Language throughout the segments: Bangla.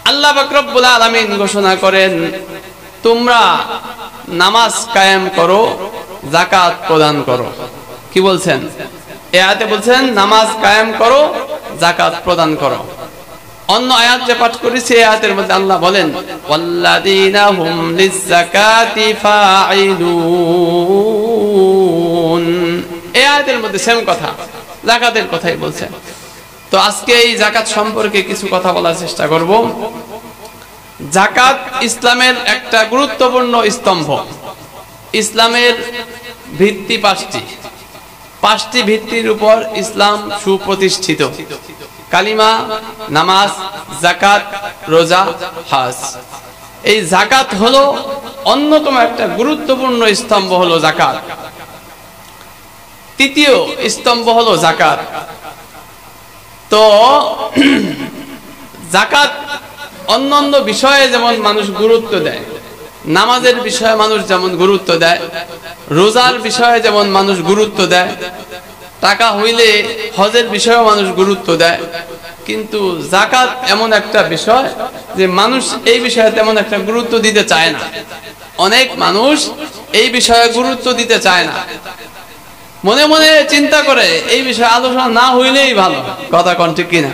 আল্লাহ পাক রব্বুল আলামিন ঘোষণা করেন, তোমরা নামাজ কায়েম করো, যাকাত প্রদান করো। কি বলছেন? এই আয়াতে বলছেন নামাজ কায়েম করো, যাকাত প্রদান করো। অন্য আয়াত যে পাঠ করেছি এই আয়াতের মধ্যে আল্লাহ বলেন ওয়াল্লাযীনা হুম লিয-যাকাতি ফাঈলুন। এই আয়াতের মধ্যে সেম কথা, যাকাতের কথাই বলছেন। তো আজকে এই যাকাত সম্পর্কে কিছু কথা বলার চেষ্টা করব। যাকাত ইসলামের একটা গুরুত্বপূর্ণ স্তম্ভ। ইসলামের ভিত্তি পাঁচটি ভিত্তির উপর ইসলাম সুপ্রতিষ্ঠিত: কালিমা, নামাজ, যাকাত, রোজা, হজ। এই যাকাত হলো অন্যতম একটা গুরুত্বপূর্ণ স্তম্ভ হলো যাকাত। তৃতীয় স্তম্ভ হলো যাকাত। তো যাকাত অন্যান্য বিষয়ে যেমন মানুষ গুরুত্ব দেয়, নামাজের বিষয়ে মানুষ যেমন গুরুত্ব দেয়, রোজার বিষয়ে যেমন মানুষ গুরুত্ব দেয়, টাকা হইলে হজের বিষয়েও মানুষ গুরুত্ব দেয়, কিন্তু যাকাত এমন একটা বিষয় যে মানুষ এই বিষয়ে তেমন একটা গুরুত্ব দিতে চায় না। অনেক মানুষ এই বিষয়ে গুরুত্ব দিতে চায় না, মনে মনে চিন্তা করে এই বিষয়ে আলোচনা না হইলেই ভালো। কথা কোন ঠিক কিনা?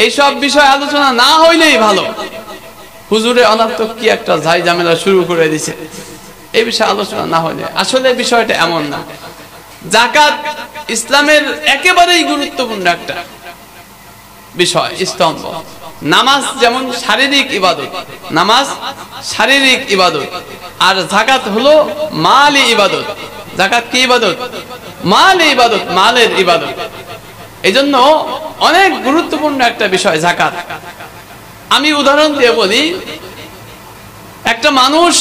এইসব বিষয় আলোচনা না হইলেই ভালো। হুজুরে অনার্থক কি একটা ঝাই ঝামেলা শুরু করে দিছে, এই বিষয়ে আলোচনা না হইলে। আসলে বিষয়টা এমন না। যাকাত ইসলামের একেবারেই গুরুত্বপূর্ণ একটা বিষয়, স্তম্ভ। নামাজ যেমন শারীরিক ইবাদত, নামাজ শারীরিক ইবাদত, আর যাকাত হলো মালি ইবাদত। যাকাত কি ইবাদত? মালি ইবাদত, মালের ইবাদত। এইজন্য অনেক গুরুত্বপূর্ণ একটা বিষয় যাকাত। আমি উদাহরণ দিয়ে বলি, একটা মানুষ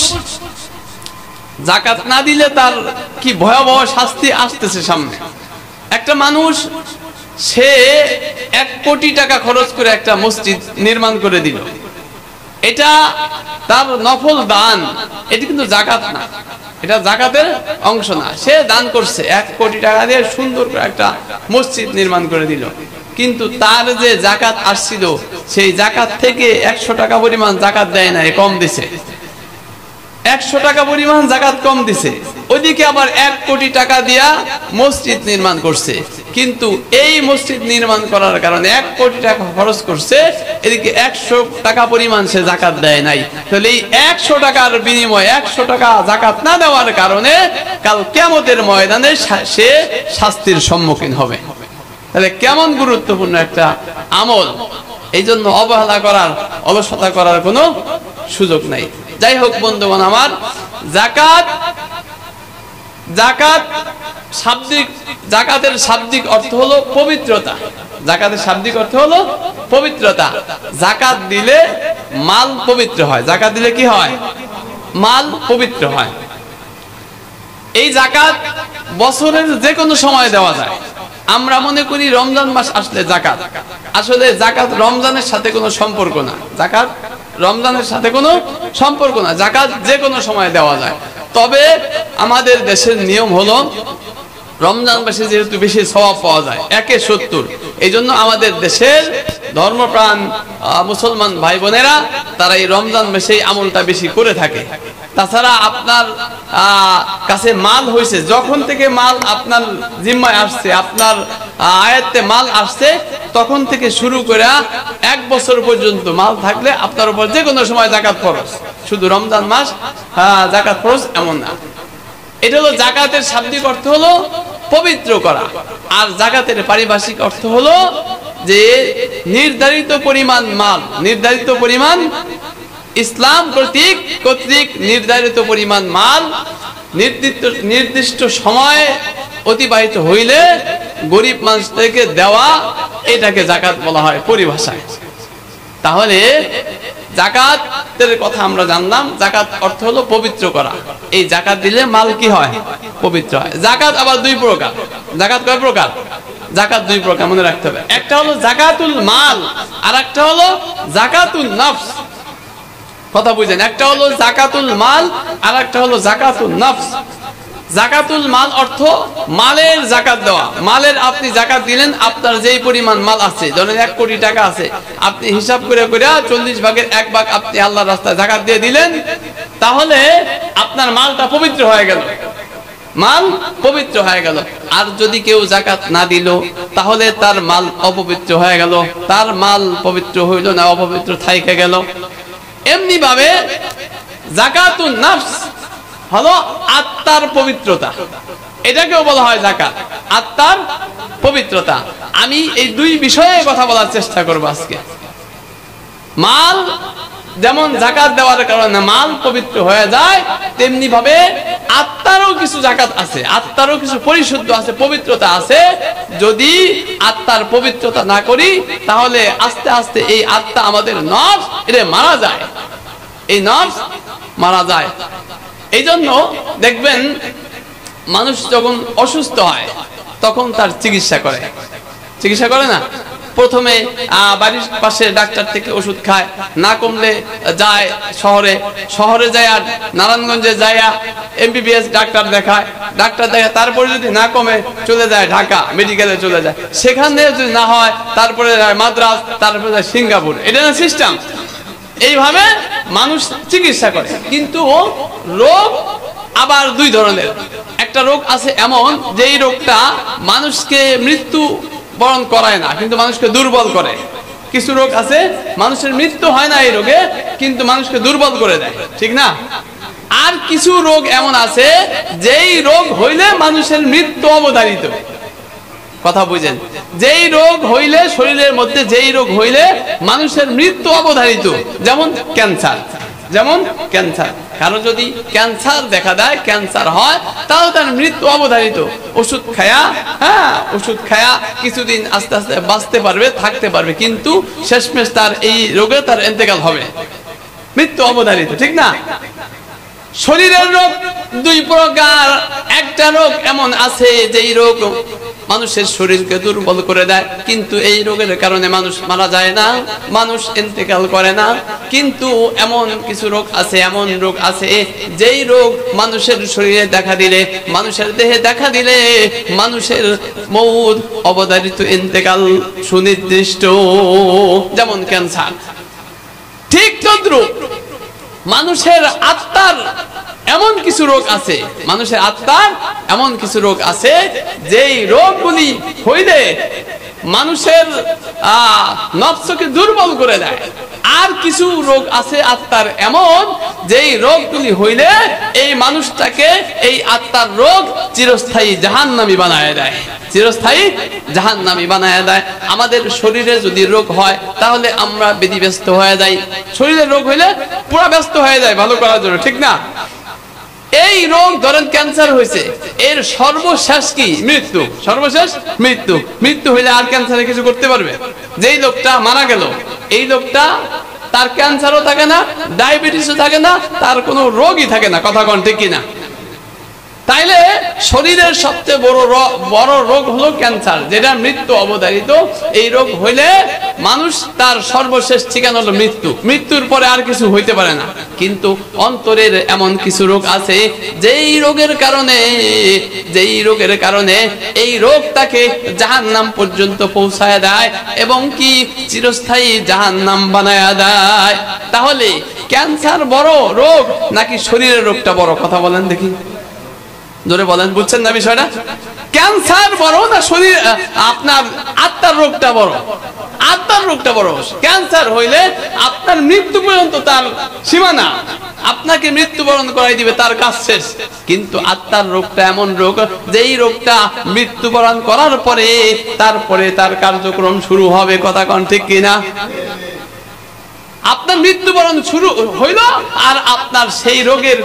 যাকাত না দিলে তার কি ভয়াবহ শাস্তি আসতেছে সামনে। একটা মানুষ সে 1 কোটি টাকা খরচ করে একটা মসজিদ নির্মাণ করে দিল, এটা তার নফল দান, এটা কিন্তু যাকাত না, এটা যাকাতের অংশ না। সে দান করছে 1 কোটি টাকা দিয়ে সুন্দর করে একটা মসজিদ নির্মাণ করে দিল, কিন্তু তার যে যাকাত আসছিল সেই যাকাত থেকে 100 টাকা পরিমাণ যাকাত দেয় না, কম দিছে। 100 টাকা পরিমাণ যাকাত কম দিছে। ওইদিকে আবার 1 কোটি টাকা দিয়া মসজিদ নির্মাণ করছে, কিন্তু এই মসজিদ নির্মাণ করার কারণে 1 কোটি টাকা খরচ করছে, এদিকে 100 টাকা পরিমাণ সে যাকাত দেয় নাই। তাহলে এই 100 টাকার বিনিময়ে 100 টাকা যাকাত না দেওয়ার কারণে কাল কিয়ামতের ময়দানে সে শাস্তির সম্মুখীন হবে। তাহলে কেমন গুরুত্বপূর্ণ একটা আমল! এই জন্য অবহেলা করার, অলসতা করার কোনো সুযোগ নাই। যাই হোক বন্ধুগণ আমার, যাকাতের শাব্দিক অর্থ হলো পবিত্রতা। যাকাতের শাব্দিক অর্থ হলো পবিত্রতা। যাকাত দিলে মাল পবিত্র হয়। যাকাত দিলে কি হয়? মাল পবিত্র হয়। এই যাকাত বছরের যে কোনো সময় দেওয়া যায়। আমরা মনে করি রমজান মাস আসলে যাকাত, আসলে যাকাত রমজানের সাথে কোনো সম্পর্ক না। যাকাত রমজানের সাথে কোনো সম্পর্ক না, যাকাত যে কোনো সময় দেওয়া যায়। তবে আমাদের দেশের নিয়ম হলো রমজান মাসে যেহেতু বেশি সওয়াব পাওয়া যায়, 1/70, এই জন্য আমাদের দেশের ধর্মপ্রাণ মুসলমান ভাই বোনেরা তারা এই রমজান মাসে আমলটা বেশি করে থাকে। তাছাড়া আপনার কাছে মাল হয়েছে, যখন থেকে মাল আপনার জিম্মায় আসছে, আপনার আয়াতে মাল আসছে, তখন থেকে শুরু করে 1 বছর পর্যন্ত মাল থাকলে আপনার উপর যে কোনো সময় যাকাত ফরজ। শুধু রমজান মাস যাকাত ফরজ এমন না। এটা হলো যাকাতের শাব্দিক অর্থ হলো পবিত্র করা, আর যাকাতের পারিভাষিক অর্থ হলো যে নির্ধারিত পরিমাণ মাল, নির্ধারিত পরিমাণ, ইসলাম কর্তৃক নির্ধারিত পরিমাণ মাল নির্দিষ্ট সময় অতিবাহিত হইলে গরিব মানুষদেরকে দেওয়া, এটাকে যাকাত বলা হয় পরিভাষায়। তাহলে যাকাতের কথা আমরা জানলাম। যাকাত অর্থ হলো পবিত্র করা। এই যাকাত দিলে মাল কি হয়? পবিত্র হয়। যাকাত আবার 2 প্রকার। যাকাত কয় প্রকার? যাকাত 2 প্রকার, মনে রাখতে হবে। একটা হলো যাকাতুল মাল, আর একটা হলো যাকাতুন নফস। কথা বুঝেন? একটা হলো যাকাতুল মাল, আর একটা হলো যাকাতুন নফস। জাকাতুল মাল অর্থ মালের জাকাত দেওয়া। মালের আপনি জাকাত দিলেন, আপনার যেই পরিমাণ মাল আছে, ধরেন 1 কোটি টাকা আছে, আপনি হিসাব করে 40 ভাগের 1 ভাগ আপনি আল্লাহর রাস্তায় জাকাত দিয়ে দিলেন, তাহলে আপনার মালটা পবিত্র হয়ে গেল, মাল পবিত্র হয়ে গেল। আর যদি কেউ জাকাত না দিল, তাহলে তার মাল অপবিত্র হয়ে গেল, তার মাল পবিত্র হইল না, অপবিত্র থাইকে গেল। এমনি ভাবে জাকাতুন নাফস হলো আত্মার পবিত্রতা, এটাকেও বলা হয় জাকাত, আত্মার পবিত্রতা। আমি এই 2 বিষয়ে কথা বলার চেষ্টা করব আজকে। মাল যেমন জাকাত দেওয়ার কারণে মাল পবিত্র হয়ে যায়, তেমনি ভাবে আত্মারও কিছু জাকাত আছে, আত্মারও কিছু পরিশুদ্ধ আছে, পবিত্রতা আছে। যদি আত্মার পবিত্রতা না করি, তাহলে আস্তে আস্তে এই আত্মা আমাদের নফস এটা মারা যায়, এই নফস মারা যায়। এই জন্য দেখবেন মানুষ যখন অসুস্থ হয় তখন তার চিকিৎসা করে না। প্রথমে বাড়ির পাশে ডাক্তার থেকে ওষুধ খায়, না কমলে যায় শহরে যায়, আর নারায়ণগঞ্জে যায় MBBS ডাক্তার দেখায়, তারপরে যদি না কমে চলে যায় ঢাকা মেডিকেলে চলে যায়, সেখানে যদি না হয় তারপরে যায় মাদ্রাজ, তারপরে যায় সিঙ্গাপুর। এটা না সিস্টেম। এইভাবে মানুষ চিকিৎসা করে। কিন্তু রোগ আবার 2 ধরনের। একটা রোগ আছে এমন, যেই রোগটা মানুষকে মৃত্যু বরণ করায় না, কিন্তু মানুষকে দুর্বল করে। কিছু রোগ আছে মানুষের মৃত্যু হয় না এই রোগে, কিন্তু মানুষকে দুর্বল করে দেয়, ঠিক না? আর কিছু রোগ এমন আছে যেই রোগ হইলে মানুষের মৃত্যু অবধারিত। কথা বুঝেন? যেই রোগ হইলে, শরীরের মধ্যে যেই রোগ হইলে মানুষের মৃত্যু অবধারিত, যেমন ক্যান্সার। কারো যদি ক্যান্সার দেখা দেয়, ক্যান্সার হয়, তাহলে তার মৃত্যু অবধারিত। ওষুধ খায়া কিছুদিন আস্তে আস্তে বাঁচতে পারবে, থাকতে পারবে, কিন্তু শেষমেশ তার এই রোগে তার ইন্তেকাল হবে, মৃত্যু অবধারিত, ঠিক না? শরীরের রোগ 2 প্রকার। একটা রোগ এমন আছে যেই রোগ মানুষের শরীরকে দুর্বল করে দেয়, কিন্তু এই রোগের কারণে মানুষ মারা যায় না, মানুষ ইন্তেকাল করে না। কিন্তু এমন কিছু রোগ আছে, যেই রোগ মানুষের শরীরে দেখা দিলে, মানুষের দেহে দেখা দিলে মানুষের মউত অবধারিত, ইন্তেকাল সুনির্দিষ্ট, যেমন ক্যান্সার। ঠিক তদ্রূপ মানুষের আত্মার এমন কিছু রোগ আছে, যেই রোগগুলি হইলে মানুষের নফসকে দুর্বল করে দেয়। আর কিছু রোগ আছে আত্মার এমন, যেই রোগগুলি হইলে এই মানুষটাকে, এই আত্মার রোগ চিরস্থায়ী জাহান্নামী বানায় দেয়। আমাদের শরীরে যদি রোগ হয়, তাহলে আমরা ব্যতিব্যস্ত হয়ে যাই। শরীরে রোগ হইলে পুরো ব্যস্ত হয়ে যায় ভালো করার জন্য, ঠিক না? এই রোগ ধরেন ক্যান্সার হয়েছে, এর সর্বশেষ কি? মৃত্যু হইলে আর ক্যান্সারে কিছু করতে পারবে? যেই লোকটা মারা গেল, এই লোকটা তার ক্যান্সারও থাকে না, ডায়াবেটিসও থাকে না, তার কোনো রোগই থাকে না। কথা কোন ঠিক কিনা? তাইলে শরীরের সবচেয়ে বড় রোগ হলো ক্যান্সার, যেটা মৃত্যু অবধারিত। এই রোগ হইলে মানুষ তার সর্বশেষ ঠিকানা হলো মৃত্যুর পরে আর কিছু হইতে পারে না। কিন্তু অন্তরের এমন কিছু রোগ আছে, যেই রোগের কারণে এই রোগ তাকে জাহান্নাম পর্যন্ত পৌঁছায় দেয়, এবং কি চিরস্থায়ী জাহান্নাম বানায় দেয়। তাহলে ক্যান্সার বড় রোগ নাকি শরীরের রোগটা বড়? কথা বলেন দেখি, জোরে বলেন, বুঝছেন না বিষয়টা? ক্যান্সার বড় না শরীর, আপনার আত্মার রোগটা বড়? আত্মার রোগটা বড়। ক্যান্সার হইলে আপনার মৃত্যু পর্যন্ত তার সীমানা, আপনাকে মৃত্যুবরণ করাই দিবে, তার কাজ শেষ। কিন্তু আত্মার রোগটা এমন রোগ, যেই রোগটা মৃত্যুবরণ করার পরে তারপরে তার কার্যক্রম শুরু হবে। কথা কোন ঠিক কিনা? আপনার মৃত্যুবরণ শুরু হইল, আর আপনার সেই রোগের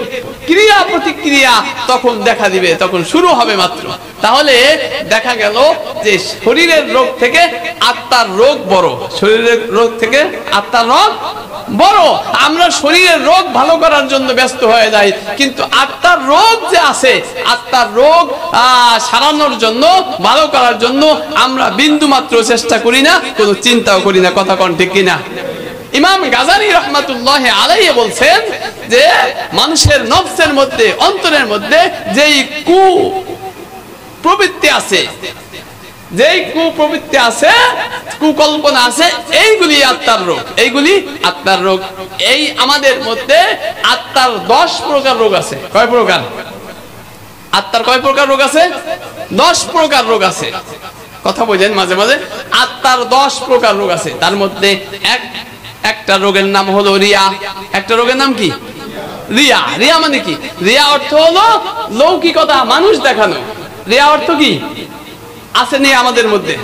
ক্রিয়া প্রতিক্রিয়া তখন দেখা দিবে, তখন শুরু হবে মাত্র। তাহলে দেখা গেল যে শরীরের রোগ থেকে আত্মার রোগ বড়, শরীরের রোগ থেকে আত্মার রোগ বড়। আমরা শরীরের রোগ ভালো করার জন্য ব্যস্ত হয়ে যাই, কিন্তু আত্মার রোগ যে আছে, আত্মার রোগ সারানোর জন্য, ভালো করার জন্য আমরা বিন্দু মাত্র চেষ্টা করি না, কোনো চিন্তাও করি না। কথা কোন ঠিক কিনা? ইমাম গাজালি রাহমাতুল্লাহি আলাইহি বলছেন যে মানুষের নফসের মধ্যে, অন্তরের মধ্যে যেই কুপ্রবৃত্তি আছে, যেই কুপ্রবৃত্তি আছে, কুকল্পনা আছে, এইগুলি আত্মার রোগ, এইগুলি আত্মার রোগ। এই আমাদের মধ্যে আত্মার 10 প্রকার রোগ আছে। কয় প্রকার? আত্মার কয় প্রকার রোগ আছে? 10 প্রকার রোগ আছে। কথা বলেন মাঝে মাঝে। আত্মার 10 প্রকার রোগ আছে। তার মধ্যে একটা রোগের নাম হলো রিয়া। একটা রোগের নাম কি? রিয়া। রিয়া মানে কি? রিয়া অর্থ হলো লৌকিকতা, মানুষ দেখানো। রিয়া অর্থ কি? আছে নেই আমাদের মধ্যে।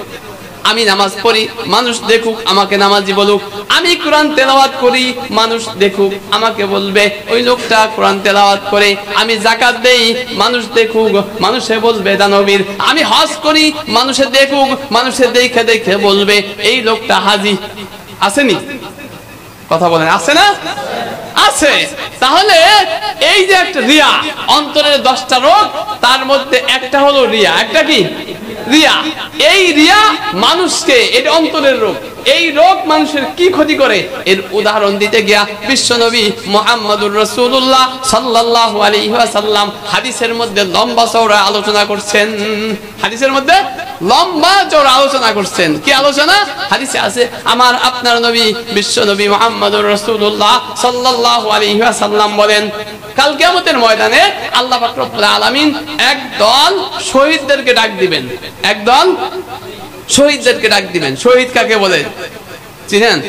আমি নামাজ পড়ি, মানুষ দেখুক, আমাকে নামাজি বলুক। আমি কোরআন তেলাওয়াত করি, মানুষ দেখুক, আমাকে বলবে ওই লোকটা কোরআন তেলাওয়াত করে। আমি যাকাত দেই, মানুষ দেখুক, মানুষে বলবে দানবীর। আমি হজ করি, মানুষে দেখুক, মানুষে দেখে দেখে বলবে এই লোকটা হাজি। আসেনি? কথা বলেন, আছে না? আছে। তাহলে এই যে একটা রিয়া, অন্তরের 10টা রোগ, তার মধ্যে একটা হলো রিয়া। একটা কি? রিয়া। এই রিয়া মানুষকে, এটা অন্তরের রোগ। এই রোগ মানুষের কি ক্ষতি করে এর উদাহরণ দিতে গিয়া বিশ্বনবী মুহাম্মদুর রাসূলুল্লাহ সাল্লাল্লাহু আলাইহি ওয়াসাল্লাম হাদিসের মধ্যে লম্বা চওড়া আলোচনা করছেন। হাদিসের মধ্যে লম্বা চওড়া আলোচনা করছেন। কি আলোচনা? হাদিসে আছে, আমার আপনার নবী বিশ্বনবী মুহাম্মদুর রাসূলুল্লাহ সাল্লাল্লাহু আলাইহি ওয়াসাল্লাম বলেন, কাল কিয়ামতের ময়দানে আল্লাহ পাক রব্বুল আলামিন একদল শহীদদেরকে ডাক দিবেন। একদল শহীদদেরকে ডাক দিবেন। শহীদ কাকে বলে চিনেন?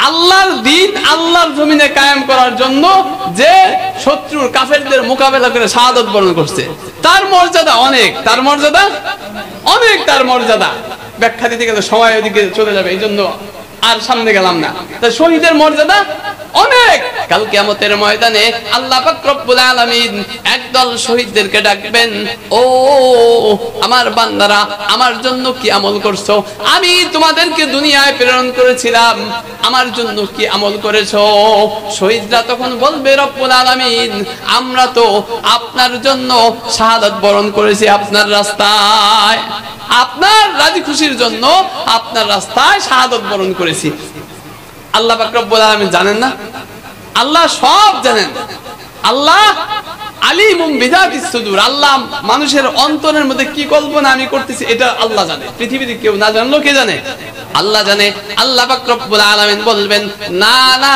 আল্লাহর দ্বীন আল্লাহর জমিনে কায়েম করার জন্য যে শত্রুর কাফেরদের মোকাবেলা করে শাহাদাত বরণ করছে, তার মর্যাদা অনেক। তার মর্যাদা অনেক। তার মর্যাদা ব্যাখ্যা দিতে গেলে সময় ওদিকে চলে যাবে, এই জন্য আর সামনে গেলাম না। তাই শহীদের মর্যাদা অনেক। কাল কিয়ামতের ময়দানে আল্লাহ পাক রব্বুল আলামিন একদল শহীদদেরকে ডাকবেন, ও আমার বান্দারা, আমার জন্য কি আমল করছো? আমি তোমাদেরকে দুনিয়ায় প্রেরণ করেছিলাম, আমার জন্য কি আমল করেছো? শহীদরা তখন বলবে, রব্বুল আলামিন, আমরা তো আপনার জন্য শাহাদাত বরণ করেছি আপনার রাস্তায়, আপনার রাজি খুশির জন্য আপনার রাস্তায় শাহাদাত বরণ করেছি। আল্লাহ পাক রব্বুল আলামিন জানেন না? আল্লাহ সব জানেন। আল্লাহ আলিমুম বিযাতিস সুদূর। আল্লাহ মানুষের অন্তরের মধ্যে কি কল্পনা আমি করতেছি এটা আল্লাহ জানে। পৃথিবীতে কেউ না জানলেও কে জানে? আল্লাহ জানে। আল্লাহ পাক রব্বুল আলামিন বলবেন, না না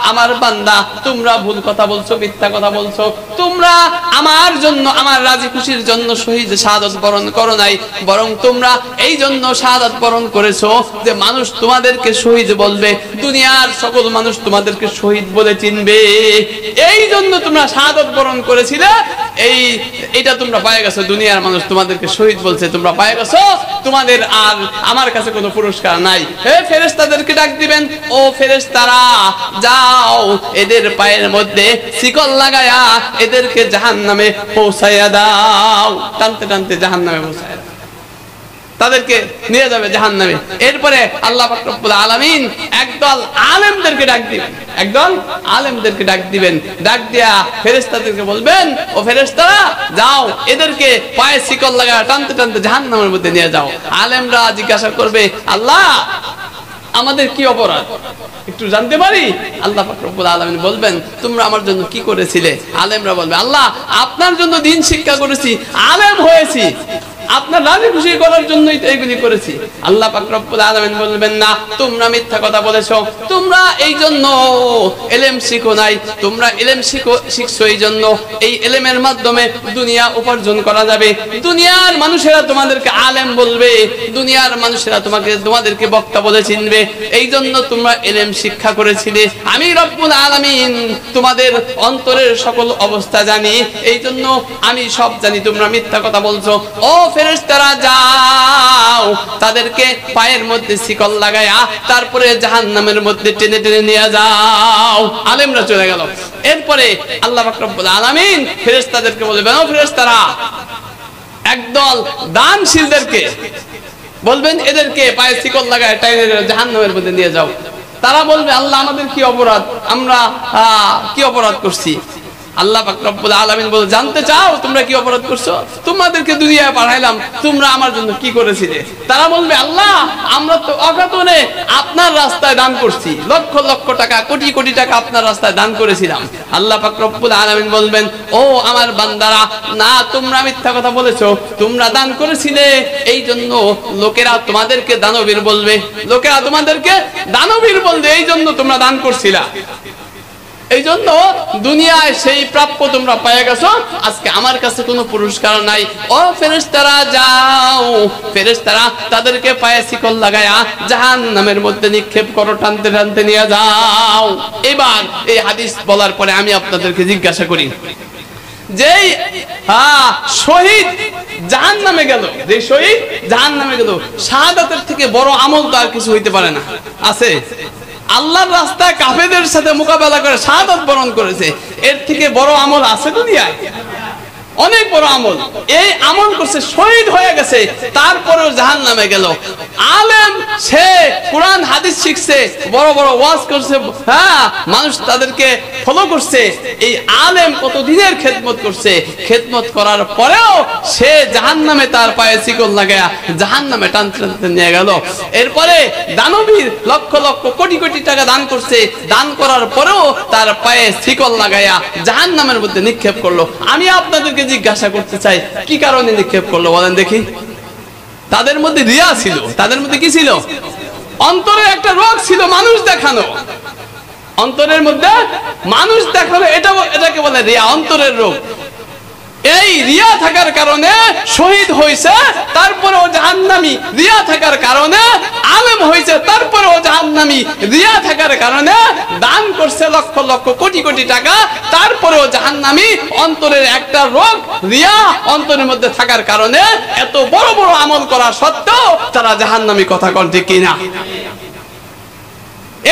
আমার বান্দা, তোমরা ভুল কথা বলছো, মিথ্যা কথা বলছো। তোমরা আমার জন্য, আমার রাজি খুশির জন্য শহীদ শাহাদাত বরণ করো নাই, বরং তোমরা এই জন্য শাহাদাত বরণ করেছো যে মানুষ তোমাদেরকে শহীদ বলবে, দুনিয়ার সকল মানুষ তোমাদেরকে শহীদ বলে চিনবে। এই জন্য তোমরা শাহাদাত বরণ করেছিলে। এইটা তোমরা পেয়ে গেছো। দুনিয়ার মানুষ তোমাদেরকে শহীদ বলছে, তোমরা পেয়ে গেছো। তোমাদের আর আমার কাছে কোনো পুরস্কার নাই। হে ফেরেশতাদেরকে ডাক দিবেন, ও ফেরেশতারা, যাও এদের পায়ের মধ্যে শিকল লাগায়া এদেরকে জাহান্নামে পৌঁছাইয়া দাও। টানতে টানতে জাহান্নামে পৌঁছায় তাদেরকে নিয়ে যাবে জাহান্নামে। এরপরে আল্লাহ পাক রব্বুল আলামিন একদল আলেমদেরকে ডাক দিবেন। একদল আলেমদেরকে ডাক দিবেন। ডাক দিয়া ফেরেশতাদেরকে বলবেন, ও ফেরেশতারা, যাও এদেরকে পায়ে শিকল লাগায়া টানতে টানতে জাহান্নামের মধ্যে নিয়ে যাও। আলেমরা জিজ্ঞাসা করবে, আল্লাহ আমাদের কি অপরাধ একটু জানতে পারি? আল্লাহ পাক রব্বুল আলামিন বলবেন, তোমরা আমার জন্য কি করেছিলে? আলেমরা বলবে, আল্লাহ আপনার জন্য দ্বীন শিক্ষা করেছি, আলেম হয়েছি, আপনার রাজি খুশি করার জন্যই তো এইগুলি করেছি। আল্লাহ পাক রব্বুল আলামিন বলবেন, না, তোমরা মিথ্যা কথা বলেছো। তোমরা এই জন্য ইলম শিখো নাই, তোমরা ইলম শিখছো এই জন্য এই ইলমের মাধ্যমে দুনিয়া উপার্জন করা যাবে। দুনিয়ার মানুষেরা তোমাদেরকে আলেম বলবে, দুনিয়ার মানুষেরা তোমাদেরকে বক্তা বলে চিনবে। এই জন্য তোমরা ইলম শিক্ষা করেছিলে। আমি রব্বুল আলামিন তোমাদের অন্তরের সকল অবস্থা জানি, এই জন্য আমি সব জানি। তোমরা মিথ্যা কথা বলছো। ও ফেরেশতারা, যাও তাদেরকে পায়ের মধ্যে শিকল লাগায়া তারপরে জাহান্নামের মধ্যে টেনে টেনে নিয়ে যাও। আলেমরা চলে গেল। এরপরে আল্লাহ পাক রব্বুল আলামিন ফেরেশতাদেরকে বলবেন, ও ফেরেশতারা, একদল দানশীলদেরকে বলবেন, এদেরকে পায়ে শিকল লাগায়া টেনে জাহান্নামের মধ্যে নিয়ে যাও। তারা বলবে, আল্লাহ আমাদের কি অপরাধ? আমরা কি অপরাধ করছি? আল্লাহ পাক রব্বুল আলামিন বলে, জানতে চাও তোমরা কি অপরাধ করছো? তোমাদেরকে দুনিয়ায় পাঠাইলাম, তোমরা আমার জন্য কি করেছিলে? তারা বলবে, আল্লাহ আমরা তো অকাতরে আপনার রাস্তায় দান করছি, লক্ষ লক্ষ টাকা, কোটি কোটি টাকা আপনার রাস্তায় দান করেছিলাম। আল্লাহ পাক রব্বুল আলামিন বলবেন, ও আমার বান্দারা, না তোমরা মিথ্যা কথা বলেছো, তোমরা দান করেছিলে এই জন্য লোকেরা তোমাদেরকে দানবীর বলবে, লোকেরা তোমাদেরকে দানবীর বলবে, এই জন্য তোমরা দান করছিলা, এই জন্য দুনিয়ায় সেই প্রাপ্য তোমরা পেয়ে গেছো, আজকে আমার কাছে কোনো পুরস্কার নাই। ও ফেরেশতারা যাও, ফেরেশতারা তাদেরকে পায়ে শিকল লাগায়া জাহান্নামের মধ্যে নিক্ষেপ করো, টানতে টানতে নিয়ে যাও। এবার এই হাদিস বলার পরে আমি আপনাদেরকে জিজ্ঞাসা করি, যেই শহীদ জাহান্নামে গেল, যে শহীদ জাহান্নামে গেল, শাহাদাতের থেকে বড় আমল তো আর কিছু হইতে পারে না, আছে? আল্লাহর রাস্তায় কাফেরদের সাথে মোকাবেলা করে শাহাদাত বরণ করেছে, এর থেকে বড় আমল আছে দুনিয়ায়? অনেক বড় আমল। এই আমল করছে, শহীদ হয়ে গেছে, তারপরেও জাহান্নামে গেল। আলেম, সে কোরআন হাদিস শিখছে, বড় বড় ওয়াজ করছে, মানুষ তাদেরকে ফলো করছে। এই আলেম কত দিনের খেদমত করছে, খেদমত করার পরেও সে জাহান্নামে তার পায়ে শিকল লাগায়া জাহান্নামে টানতে টানতে নিয়ে গেল। এরপরে দানবীর লক্ষ লক্ষ কোটি কোটি টাকা দান করছে, দান করার পরেও তার পায়ে শিকল লাগায়া জাহান্নামের মধ্যে নিক্ষেপ করলো। আমি আপনাদেরকে জিজ্ঞাসা করতে চাই, কি কারণে নিক্ষেপ করলো বলেন দেখি? তাদের মধ্যে রিয়া ছিল। তাদের মধ্যে কি ছিল? অন্তরে একটা রোগ ছিল, মানুষ দেখানো। অন্তরের মধ্যে মানুষ দেখানো, এটাকে বলে রিয়া, অন্তরের রোগ। এই রিয়া থাকার কারণে শহীদ হয়েছে, তারপরেও জাহান্নামী। রিয়া থাকার কারণে আলেম হয়েছে, তারপরেও জাহান্নামী। রিয়া থাকার কারণে দান করছে লক্ষ লক্ষ কোটি কোটি টাকা, তারপরেও জাহান্নামী। অন্তরের একটা রোগ রিয়া অন্তরের মধ্যে থাকার কারণে এত বড় বড় আমল করা সত্ত্বেও তারা জাহান্নামী। কথা কন ঠিক কিনা?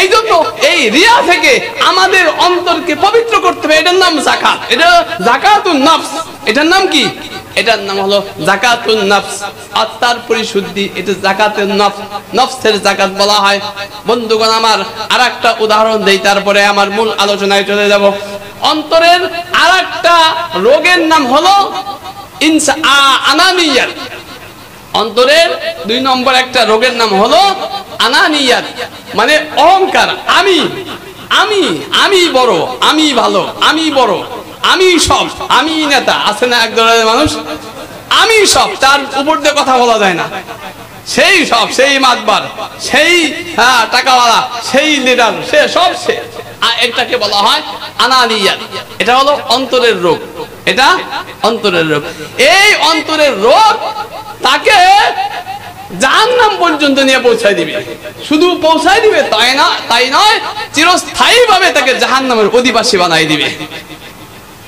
এই জন্য এই রিয়া থেকে আমাদের অন্তরকে পবিত্র করতে হবে। এটার নাম যাকাত, এটা যাকাতুন নফস। এটার নাম কি? এটার নাম হলো যাকাতুন নফস, আত্মার পরিশুদ্ধি। এটা যাকাতুন নফস, নফসের যাকাত বলা হয়। বন্ধুগণ আমার, আরেকটা উদাহরণ দেই, তারপরে আমার মূল আলোচনায় চলে যাব। অন্তরের আরেকটা রোগের নাম হলো আনানিয়াত। অন্তরের 2 নম্বর একটা রোগের নাম হলো আনানিয়াত, মানে অহংকার। আমি আমি আমি বড়, আমি ভালো, আমি বড়, আমি সব, আমি নেতা। আছে না এক ধরনের মানুষ, আমি সব, তার উপর দিয়ে কথা বলা যায় না, সেই সব, সেই মাতবার, সেই টাকাওয়ালা, সেই লিডার, সে সব সে। এটাকে বলা হয় আনানিয়াত। এটা হলো অন্তরের রোগ, এটা অন্তরের রোগ। এই অন্তরের রোগ তাকে জাহান্নাম পর্যন্ত নিয়ে পৌঁছায় দিবে। শুধু পৌঁছায় দিবে তাই নয়, চিরস্থায়ী ভাবে তাকে জাহান্নামের অধিবাসী বানাই দিবে।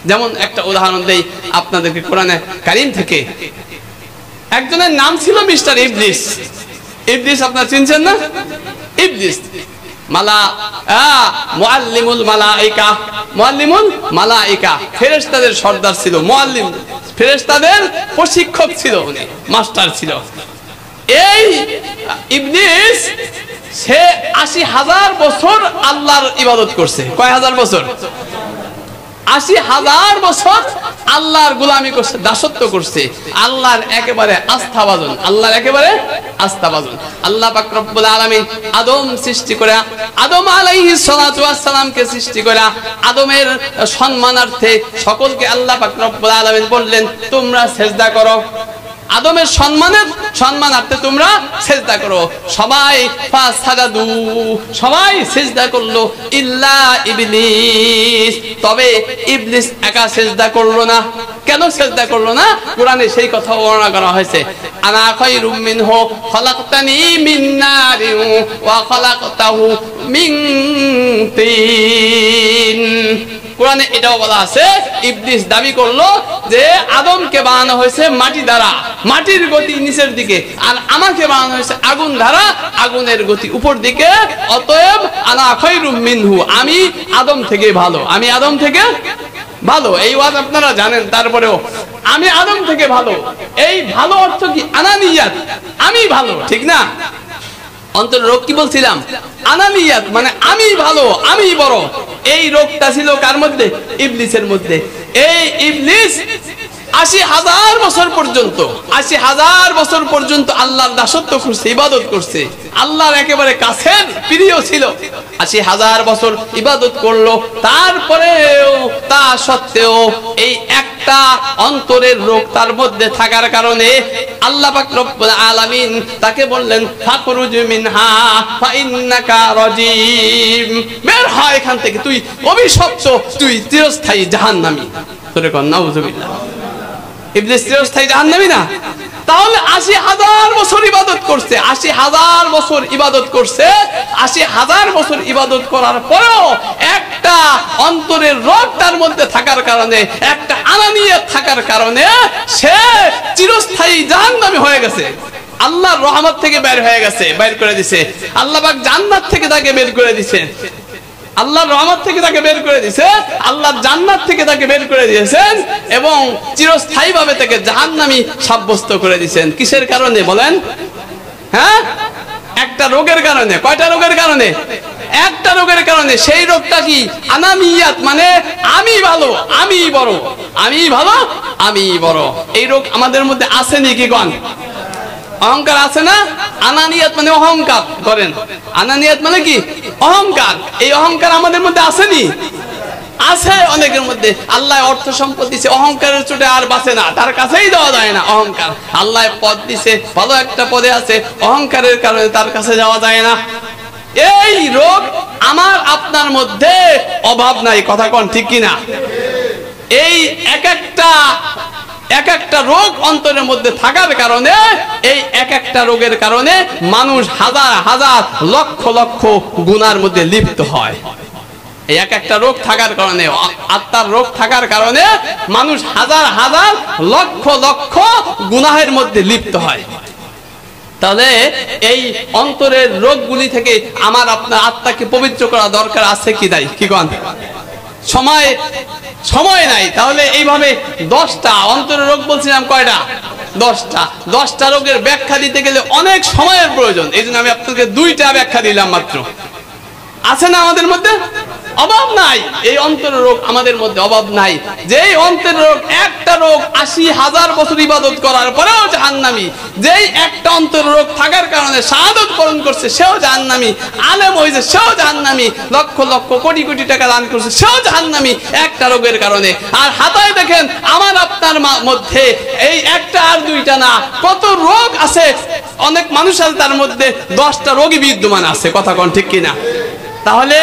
যেমন একটা উদাহরণ দেই আপনাদেরকে কোরআনে কারীম থেকে। একজনের নাম ছিল মিস্টার ইবলিস। ইবলিস আপনারা চিনছেন না? ইবলিস মুআল্লিমুল মালাইকা, মুআল্লিমুল মালাইকা, ফেরেশতাদের সর্দার ছিল। মুআল্লিম, ফেরেশতাদের প্রশিক্ষক ছিল, উনি মাস্টার ছিল। এই ইবলিস সে 80,000 বছর আল্লাহর ইবাদত করছে। কয় হাজার বছর? 80,000 বছর আল্লাহর গোলামি করছে, দাসত্ব করছে। আল্লাহর একেবারে আস্থাভাজন, আল্লাহর একেবারে আস্থাভাজন। আল্লাহ পাক রব্বুল আলামিন আদম সৃষ্টি করে, আদম আলাইহিস সালাতু ওয়াস সালামকে সৃষ্টি করে আদমের সম্মানার্থে সকলকে আল্লাহ পাক রব্বুল আলামিন বললেন, তোমরা সিজদা করো। আদমের সম্মানার্থে তোমরা সিজদা করো। সবাই ফাসাদাদু, সবাই সিজদা করলো, ইল্লা ইবলিস, তবে ইবলিস একা সিজদা করলো না। কেন সিজদা করলো না? কোরআনে সেই কথা বর্ণনা করা হয়েছে। আনা খায়রুম মিনহু খালাকতানি মিন নারিন ওয়া খালাকতাহু মিন তিন। কোরআনে এটাও বলা আছে, ইবলিস দাবি করলো যে আদমকে বানানো হয়েছে মাটি দ্বারা, মাটির গতি নিচের দিকে, আর আমাকে বানানো হয়েছে আগুন দ্বারা, আগুনের গতি উপর দিকে। অতএব আনা খায়রুম মিনহু, আমি আদম থেকে ভালো, আমি আদম থেকে ভালো। এই ওয়াজ আপনারা জানেন, তারপরেও আমি আদম থেকে ভালো। এই ভালো অর্থ কি? আনানিয়াত, আমি ভালো, ঠিক না? অন্তরের রোগ কি বলছিলাম? আনানিয়াত, মানে আমি ভালো, আমি বড়। এই রোগটা ছিল কার মধ্যে? ইবলিসের মধ্যে। এই ইবলিস ৮০,০০০ বছর পর্যন্ত ৮০,০০০ বছর পর্যন্ত আল্লাহর দাসত্ব করছে, ইবাদত করছে, আল্লাহর একেবারে কাছের প্রিয় ছিল। ৮০,০০০ বছর ইবাদত করলো, তারপরেও তা সত্ত্বেও এই একটা অন্তরের রোগ তার মধ্যে থাকার কারণে আল্লাহ পাক রব্বুল আলামিন তাকে বললেন, ফাখরুজ মিনহা ফাইন্নাকা রাজিম, বের হ এখান থেকে, তুই অভিশপ্ত, তুই চিরস্থায়ী জাহান্নামী। তোরে কোন নাউজুবিল্লাহ। ইবলিস চিরস্থায়ী জাহান্নামী না? তাহলে ৮০,০০০ বছর ইবাদত করছে, ৮০,০০০ বছর ইবাদত করছে, ৮০,০০০ বছর ইবাদত করার পরেও একটা অন্তরের রোগ তার মধ্যে থাকার কারণে, একটা আনানিয়াত থাকার কারণে সে চিরস্থায়ী জাহান্নামী হয়ে গেছে। আল্লাহর রহমত থেকে বের হয়ে গেছে, বের করে দিছে। আল্লাহ পাক জান্নাত থেকে তাকে বের করে দিছে, আল্লাহর রহমত থেকে তাকে বের করে দিয়েছে, আল্লাহর জান্নাত থেকে তাকে বের করে দিয়েছেন এবং চিরস্থায়ীভাবে তাকে জাহান্নামী সাব্যস্ত করে দিয়েছেন। কিসের কারণে বলেন? হ্যাঁ, একটা রোগের কারণে। কয়টা রোগের কারণে? একটা রোগের কারণে। সেই রোগটা কি? আনানিয়াত, মানে আমি ভালো, আমি বড়, আমি ভালো, আমি বড়। এই রোগ আমাদের মধ্যে আছে নাকি কোন? অহংকার আছে না? আনানিয়াত মানে অহংকার করেন। আনানিয়াত মানে কি? অহংকার। এই অহংকার আমাদের মধ্যে আসেনি? আছে অনেকের মধ্যে। আল্লাহ অর্থ সম্পদ দিছে, অহংকারের চোটে আর বাঁচে না, তার কাছেই দেওয়া যায় না অহংকার। আল্লাহ পদ দিছে, ভালো একটা পদে আছে, অহংকারের কারণে তার কাছে যাওয়া যায় না। এই রোগ আমার আপনার মধ্যে অভাব নাই, কথা কোন ঠিক কিনা? এই এক একটা রোগ অন্তরের মধ্যে থাকার কারণে, এই এক একটা রোগের কারণে মানুষ হাজার হাজার লক্ষ লক্ষ গুনার মধ্যে লিপ্ত হয়। এই এক একটা রোগ থাকার কারণে, আত্মার রোগ থাকার কারণে মানুষ হাজার হাজার লক্ষ লক্ষ গুনাহের মধ্যে লিপ্ত হয়। তাহলে এই অন্তরের রোগগুলি থেকে আমার আপনার আত্মাকে পবিত্র করা দরকার আছে কি নাই? কি কোন? সময় নাই। তাহলে এইভাবে 10টা অন্তরের রোগ বলছিলাম, কয়টা? 10টা। 10টা রোগের ব্যাখ্যা দিতে গেলে অনেক সময়ের প্রয়োজন। এই জন্য আমি আপনাকে 2টা ব্যাখ্যা দিলাম মাত্র। আছে না আমাদের মধ্যে? অভাব নাই। এই অন্তরের রোগ আমাদের মধ্যে অভাব নাই। যেই অন্তরের রোগ, একটা রোগ ৮০,০০০ বছর ইবাদত করার পরেও জাহান্নামী, যেই একটা অন্তরের রোগ থাকার কারণে শাহাদাত বরণ করছে সেও জাহান্নামী, আলেম হয়েছে সেও জাহান্নামী, লক্ষ লক্ষ কোটি কোটি টাকা দান করছে সেও জাহান্নামী, একটা রোগের কারণে। আর হাতায় দেখেন আমার আপনার মধ্যে এই একটা আর 2টা না, কত রোগ আছে। অনেক মানুষ আছে তার মধ্যে 10টা রোগই বিদ্যমান আছে, কথা কোন ঠিক কিনা? তাহলে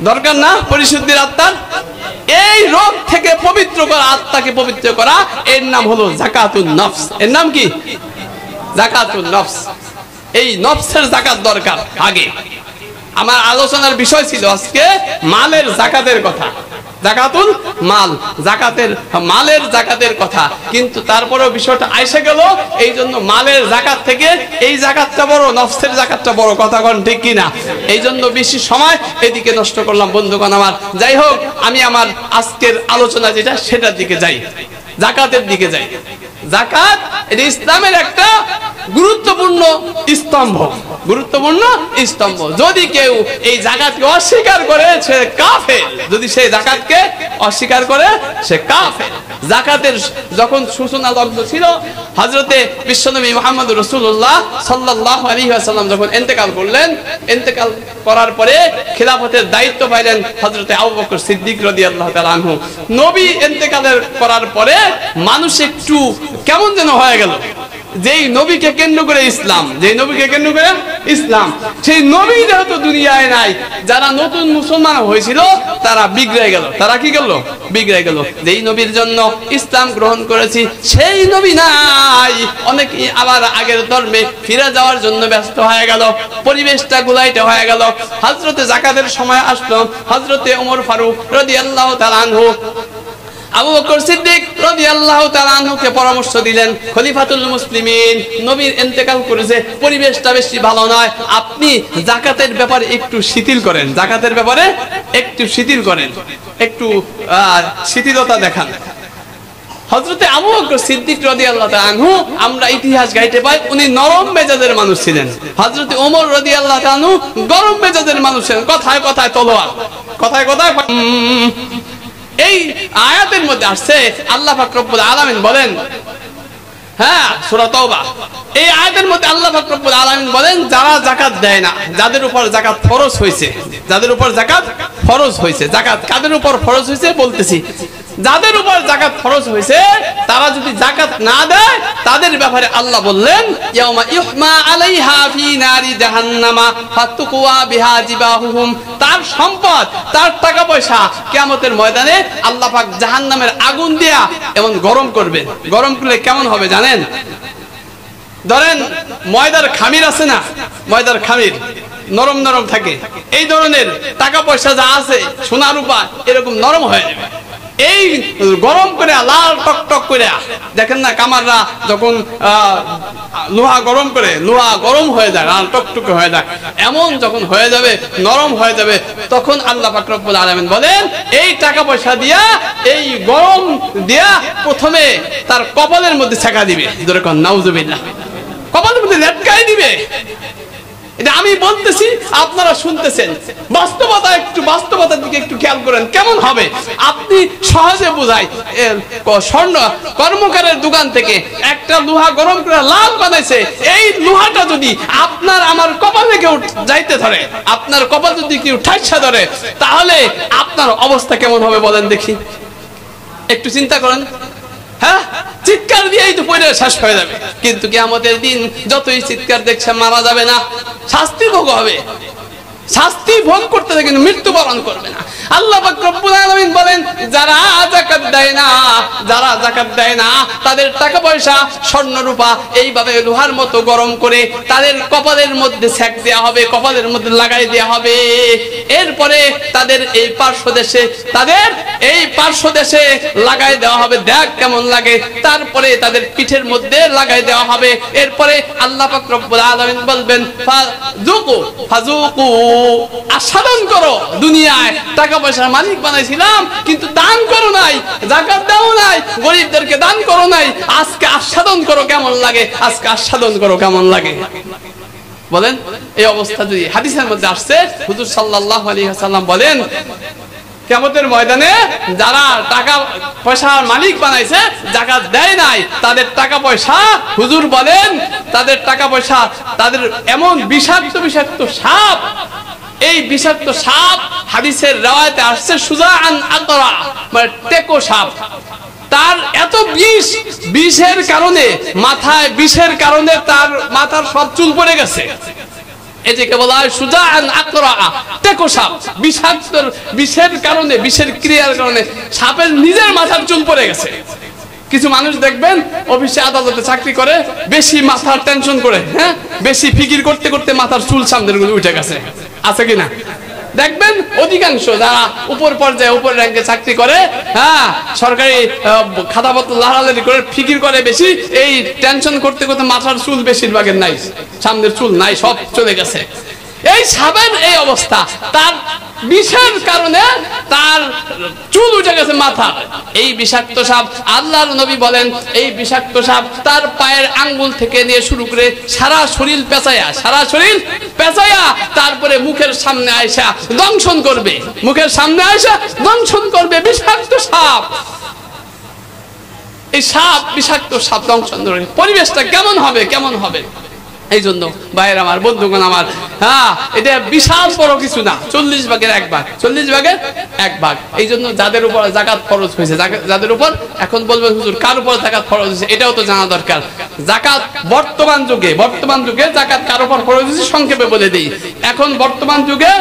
দরকার না পরিশুদ্ধির আত্মার? এই রোগ থেকে পবিত্র করা, আত্মাকে পবিত্র করা, এর নাম হলো যাকাতুন নফস। এর নাম কি? যাকাতুন নফস। এই নফসের যাকাত দরকার। আগে আমার আলোচনার বিষয় ছিল আজকে মালের যাকাতের কথা, যাকাতুল মাল, যাকাতের মালের যাকাতের কথা। কিন্তু তারপরেও বিষয়টা আইসে গেল, এই জন্য মালের যাকাত থেকে এই যাকাতটা বড়, নফসের যাকাতটা বড়, কথা কোন ঠিক কিনা? এই জন্য বেশি সময় এদিকে নষ্ট করলাম বন্ধুগণ আমার। যাই হোক, আমি আমার আজকের আলোচনা যেটা সেটার দিকে যাই, যাকাতের দিকে যাই। যাকাত এটা ইসলামের একটা গুরুত্বপূর্ণ স্তম্ভ, গুরুত্বপূর্ণ স্তম্ভ। যদি কেউ এই যাকাতকে অস্বীকার করে সে কাফের, যদি সেই যাকাতকে অস্বীকার করে সে কাফের। যাকাতের যখন সূচনা লগ্ন ছিল, হযরতে বিশ্বনবী মুহাম্মদ রাসূলুল্লাহ সাল্লাল্লাহু আলাইহি ওয়াসাল্লাম যখন ইন্তেকাল করলেন, ইন্তেকাল করার পরে খিলাফতের দায়িত্ব পাইলেন হযরতে আবু বকর সিদ্দিক রাদিয়াল্লাহু তাআলা আনহু। নবী ইন্তেকালের করার পরে মানুষ একটু কেমন যেন হয়ে গেল। যেই নবীকে কেন্দ্র করে ইসলাম, যেই নবীকে কেন্দ্র করে ইসলাম, সেই নবী যেহেতু দুনিয়ায় নাই, যারা নতুন মুসলমান হয়েছিল তারা বিগড়ে গেল। তারা কি করলো? বিগড়ে গেল। যেই নবীর জন্য ইসলাম গ্রহণ করেছি সেই নবী নাই, অনেকে আবার আগের ধর্মে ফিরে যাওয়ার জন্য ব্যস্ত হয়ে গেল, পরিবেশটা গুলাইতে হয়ে গেল। হযরতে যাকাতের সময় আসলো, হযরতে ওমর ফারুক রাদিয়াল্লাহু তাআলা আনহু আবু বকর সিদ্দিক রাদিয়াল্লাহু তাআলা আনহুকে পরামর্শ দিলেন, খলিফাতুল মুসলিমিন, নবীর ইন্তেকাল করেছে, পরিবেশটা বেশি ভালো নয়, আপনি যাকাতের ব্যাপারে একটু শিথিল করেন, যাকাতের ব্যাপারে একটু শিথিল করেন, একটু শিথিলতা দেখান। হযরতে আবু বকর সিদ্দিক রাদিয়াল্লাহু তাআলা আনহু আমরা ইতিহাস গাইতে পাই উনি নরম মেজাজের মানুষ ছিলেন। হযরতে ওমর রাদিয়াল্লাহু তাআলা আনহু গরম মেজাজের মানুষ ছিলেন, কথায় কথায় তলোয়ার, কথায় কথায়। এই আয়াতের মধ্যে আসছে আল্লাহ পাক রব্বুল আলামিন বলেন, হ্যাঁ সূরা তাওবা, এই আয়াতের মধ্যে আল্লাহ পাক রব্বুল আলামিন বলেন যারা যাকাত দেয় না, যাদের উপর যাকাত ফরজ হয়েছে, যাদের উপর যাকাত ফরজ হয়েছে। যাকাত কাদের উপর ফরজ হয়েছে বলতেছি, যাদের উপর যাকাত ফরজ হয়েছে তারা যদি যাকাত না দেয় তাদের ব্যাপারে আল্লাহ বললেন ইয়াউমা ইউহমা আলাইহা ফি নারি জাহান্নামা ফাতুকওয়া বিহা জিবাহুম, তার সম্পদ তার টাকা পয়সা কিয়ামতের ময়দানে আল্লাহ পাক জাহান্নামের আগুন দিয়া এমন গরম করবেন। গরম করলে কেমন হবে জানেন? ধরেন ময়দার খামির আছে না, ময়দার খামির নরম নরম থাকে, এই ধরনের টাকা পয়সা যা আছে সোনা রূপা এরকম নরম হয়ে যাবে। এই গরম করে লাল টকটক করে, দেখেন না কামাররা যখন লোহা গরম করে, লোহা গরম হয়ে যায়, লাল টকটকে হয়ে যায়, এমন যখন হয়ে যাবে, নরম হয়ে যাবে, তখন আল্লাহ পাক রব্বুল আলামিন বলেন এই টাকা পয়সা দিয়া, এই গরম দিয়া প্রথমে তার কপালের মধ্যে ছেঁকা দিবে, যেরকম নাউজুবিল্লাহ, কপালের মধ্যে লেটকাই দিবে। এটা আমি বলতেছি, আপনারা শুনতেছেন। বাস্তবতা, একটু বাস্তবতার দিকে একটু খেয়াল করেন কেমন হবে। আপনি সহজে বোঝাই, স্বর্ণ কর্মকারের দোকান থেকে একটা লোহা গরম করে লাল বানাইছে, এই লোহাটা যদি আপনার আমার কপালে কেউ যাইতে ধরে, আপনার কপাল যদি কেউ ঠাইসা ধরে, তাহলে আপনার অবস্থা কেমন হবে বলেন দেখি, একটু চিন্তা করেন। হ্যাঁ, চিৎকার দিয়েই তো পড়ে শেষ হয়ে যাবে। কিন্তু কিয়ামতের দিন যতই চিৎকার দেখছে মারা যাবে না, শাস্তি ভোগ হবে, শাস্তি ভোগ করতে থাকে কিন্তু মৃত্যুবরণ করবে না। আল্লাহ পাক রব্বুল আলামিন বলেন যারা যাকাত দেয় না, যারা যাকাত দেয় না তাদের টাকা পয়সা স্বর্ণ রূপা এইভাবে লোহার মতো গরম করে তাদের কপালের মধ্যে সেক দেয়া হবে, কপালের মধ্যে লাগাই দেয়া হবে। এরপরে তাদের এই পার্শ্ব দেশে, তাদের এই পার্শ্ব দেশে লাগাই দেওয়া হবে, দেখ কেমন লাগে। তারপরে তাদের পিঠের মধ্যে লাগাই দেওয়া হবে। এরপরে আল্লাহ পাক রব্বুল আলামিন বলবেন ফাযুকু ফাযুকু, আস্বাদন করো, দুনিয়ায় টাকা পয়সার মালিক বানাইছিলাম কিন্তু দান করো নাই, যাকাত দাও নাই, গরিবদেরকে দান করো নাই, আজকে আস্বাদন করো কেমন লাগে, আজকে আস্বাদন করো কেমন লাগে। বলেন এই অবস্থা যদি হাদিসের মধ্যে আসছে, হুজুর সাল্লাল্লাহু আলাইহি ওয়াসাল্লাম বলেন কিয়ামতের ময়দানে যারা টাকা পয়সার মালিক বানাইছে, যাকাত দেয় নাই, তাদের টাকা পয়সা, হুজুর বলেন তাদের টাকা পয়সা, তাদের এমন বিষাক্ত বিষাক্ত সাপ, এই বিষাক্ত সাপ হাদিসের রাওয়ায়াতে আসছে সুজাআন আকরা, মানে টেকো সাপ, তার এত বিষ, বিষের কারণে মাথায়, বিষের কারণে তার মাথার সব চুল পড়ে গেছে। এটাকে বলা হয় সুজাআন আকরা, টেকো সাপ। বিষাক্ত বিষের কারণে, বিষের ক্রিয়ার কারণে সাপের নিজের মাথার চুল পড়ে গেছে। কিছু মানুষ দেখবেন অফিসে আদালতে চাকরি করে, বেশি মাথার টেনশন করে, হ্যাঁ, বেশি ফিকির করতে করতে মাথার চুল সামনের গুলো উঠে গেছে, আছে কিনা? দেখবেন অধিকাংশ যারা উপর পর্যায়ে, উপর র্যাঙ্কে চাকরি করে, হ্যাঁ, সরকারি খাতাপত্র লাহালাহি করে ফিকির করে বেশি, এই টেনশন করতে করতে মাথার চুল বেশিরভাগের নাই, সামনের চুল নাই, সব চলে গেছে। এই সাপের এই অবস্থা, তার বিষের কারণে তার চুল উঠে গেছে মাথা। এই বিষাক্ত সাপ, আল্লাহর নবী বলেন এই বিষাক্ত সাপ তার পায়ের আঙ্গুল থেকে নিয়ে শুরু করে সারা শরীর পেঁচায়া, সারা শরীর পেঁচায়া তারপরে মুখের সামনে আয়সা দংশন করবে, মুখের সামনে আয়সা দংশন করবে। বিষাক্ত সাপ, এই সাপ, বিষাক্ত সাপ দংশন করবে, পরিবেশটা কেমন হবে, কেমন হবে? এই জন্য ভাইয়ের আমার, বন্ধুগণ আমার, হ্যাঁ, এটা বিশাল বড় কিছু না, 40 ভাগের 1 ভাগ, 40 ভাগের 1 ভাগ। এই জন্য যাদের উপর যাকাত ফরজ হয়েছে, যাদের উপর, এখন বলবেন হুজুর কার উপর যাকাত ফরজ হয়েছে, এটাও তো জানা দরকার। যাকাত বর্তমান যুগে, বর্তমান যুগে যাকাত কার উপর ফরজ হয়েছে সংক্ষেপে বলে দিই। এখন বর্তমান যুগে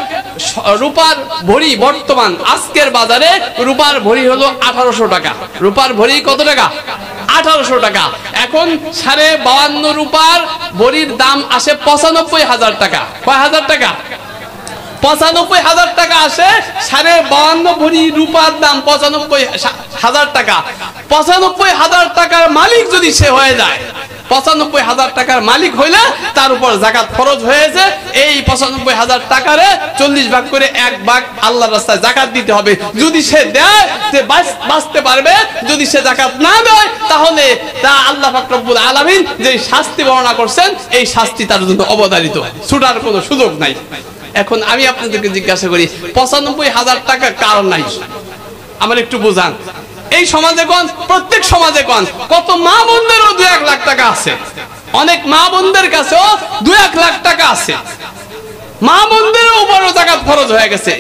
রূপার ভরি, বর্তমান আজকের বাজারে রূপার ভরি হলো 1800 টাকা। রূপার ভরি কত টাকা? 1800 টাকা। এখন 52.5 রূপার ভরির দাম আসে 95,000 টাকা। কয় হাজার টাকা? 95,000 টাকা আসে। 52.5 ভরি রূপার দাম 95, হাজার টাকা, 95,000 টাকার মালিক যদি সে হয়ে যায়, 95,000 টাকার মালিক হইলে তার উপর যাকাত ফরজ হয়েছে। এই 95,000 টাকারে 40 ভাগ করে 1 ভাগ আল্লাহর রাস্তায় যাকাত দিতে হবে। যদি সে দেয় সে বাঁচতে পারবে, যদি সে যাকাত না দেয় তাহলে তা আল্লাহ পাক রব্বুল আলামিন যে শাস্তি বর্ণনা করছেন এই শাস্তি তার জন্য অবধারিত, ছুটার কোনো সুযোগ নাই। এখন আমি আপনাদেরকে জিজ্ঞাসা করি 95,000 টাকা কার নাই? আমার একটু বোঝান। এই সমাজে কোন, প্রত্যেক সমাজে কোন, কত মা বোনদেরও 2-1 লাখ টাকা আছে, অনেক মা বোনদের কাছেও 2-1 লাখ টাকা আছে। মা বোনদের উপরও যাকাত ফরজ হয়ে গেছে,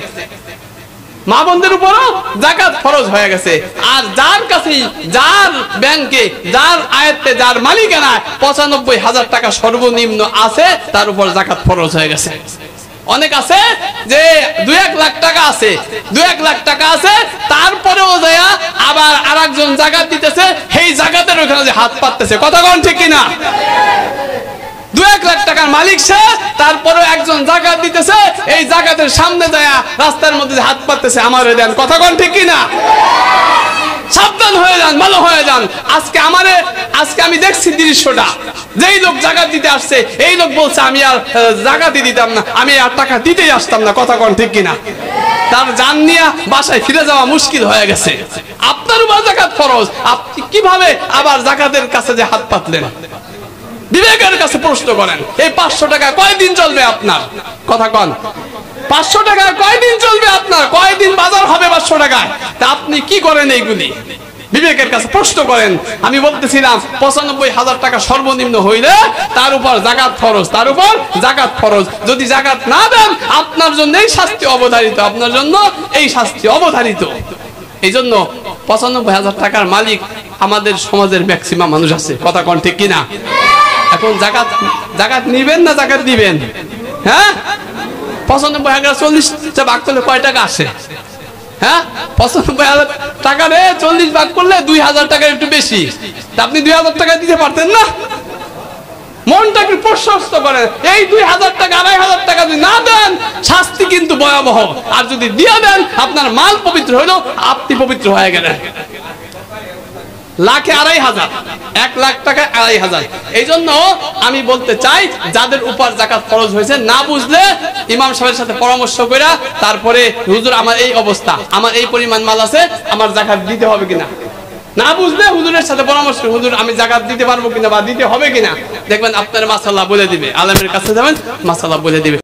মা বোনদের উপরও যাকাত ফরজ হয়ে গেছে। আর যার কাছে, যার ব্যাংকে, যার আয়ত্তে, যার মালিকানা 95,000 টাকা সর্বনিম্ন আছে তার উপর যাকাত ফরজ হয়ে গেছে। অনেক আছে যে 2-1 লাখ টাকা আছে, 2-1 লাখ টাকা আছে, তারপরেও যায় আবার আরেকজন যাকাত দিতেছে, সেই যাকাতের ওখানে যে হাত পাততেছে। কথা কোন ঠিক কিনা? 2-1 লাখ টাকার মালিক সে, তারপরে একজন যাকাত দিতেছে, এই যাকাতের সামনে যায় রাস্তার মধ্যে হাত পাততেছে, আমারে দেন। কথা কোন ঠিক কিনা? সাবধান হয়ে যান, ভালো হয়ে যান। আজকে আমি দেখছি দৃশ্যটা, যেই লোক যাকাত দিতে আসছে এই লোক বলছে আমি আর যাকাতই দিতাম না, আমি আর টাকা দিতেই আসতাম না। কথা কোন ঠিক কিনা? তার জান নিয়ে বাসায় ফিরে যাওয়া মুশকিল হয়ে গেছে। আপনার উপর যাকাত ফরজ, আপনি কিভাবে আবার যাকাতের কাছে যে হাত পাতলেন? বিবেকের কাছে প্রশ্ন করেন। এই 500 টাকা কয়দিন চলবে আপনার? কথা কন, 500 টাকা কয়দিন চলবে আপনার? কয়দিন বাজার হবে 500 টাকায়? তা আপনি কি করেন? এইগুলি বিবেকের কাছে প্রশ্ন করেন। আমি বলতেছিলাম 95,000 টাকা সর্বনিম্ন হইলে তার উপর যাকাত ফরজ, তার উপর যাকাত ফরজ। যদি যাকাত না দেন আপনার জন্য এই শাস্তি অবধারিত, আপনার জন্য এই শাস্তি অবধারিত। এই জন্য 95,000 টাকার মালিক আমাদের সমাজের ম্যাক্সিমাম মানুষ আছে। কথা কোন ঠিক কিনা? এখন যাকাত নিবেন না যাকাত দিবেন? হ্যাঁ, 95,000 40টা ভাগ করলে কয় টাকা আসে? হ্যাঁ, 95,000 টাকা রে 40 ভাগ করলে 2,000 টাকা, একটু বেশি। আপনি 2,000 টাকা দিতে পারতেন না? মনটাকে প্রশস্ত করেন। এই 2,000 টাকা, 2,500 টাকা যদি না দেন শাস্তি কিন্তু ভয়াবহ। আর যদি দিয়ে দেন আপনার মাল পবিত্র হইলো, আপনি পবিত্র হয়ে গেলেন। লাখে 2,500, 1 লাখ টাকা 2,500। এই জন্য আমি বলতে চাই যাদের উপর যাকাত ফরজ হয়েছে না বুঝলে ইমাম সাহেবের সাথে পরামর্শ করে তারপরে হুজুর আমার এই অবস্থা, আমার এই পরিমাণ মাল আছে, আমার যাকাত দিতে হবে কিনা, না বুঝলে হুজুরের সাথে পরামর্শ, হুজুর আমি যাকাত দিতে পারবো কিনা বা দিতে হবে কিনা, দেখবেন আপনার মাসালা বলে দিবে। আলেমের কাছে যাবেন, মাসালা বলে দিবে।